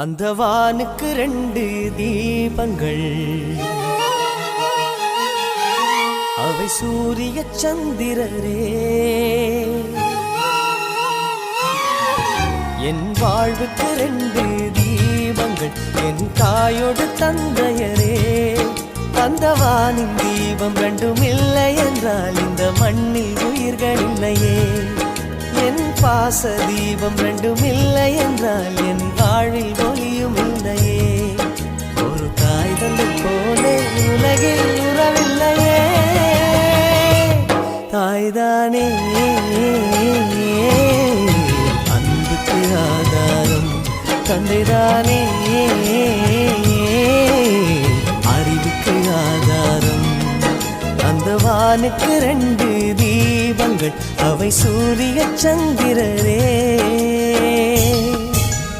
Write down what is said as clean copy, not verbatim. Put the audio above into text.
அந்த வானுக்கு 2 தீபங்கள், அவை சூரிய சந்திரரே. என் வாழ்வுக்கு 2 தீபங்கள், என் தாயோடு தந்தையரே. அந்த வானின் தீபம் 2 இல்லை என்றால் இந்த மண்ணில் உயிர்கள் இல்லையே. என் பாச தீபம் 2 இல்லை என்றால் என் வாழ்வில் ஒளியும் இல்லையே. ஒரு தாய் தந்தை போலே உலகில் உறவில்லையே. தாய்தானே அன்புக்கு ஆதாரம், தந்தைதானே அறிவுக்கு ஆதாரம். அந்த வானுக்கு 2 தீபங்கள், அவை சூரிய சந்திரரே.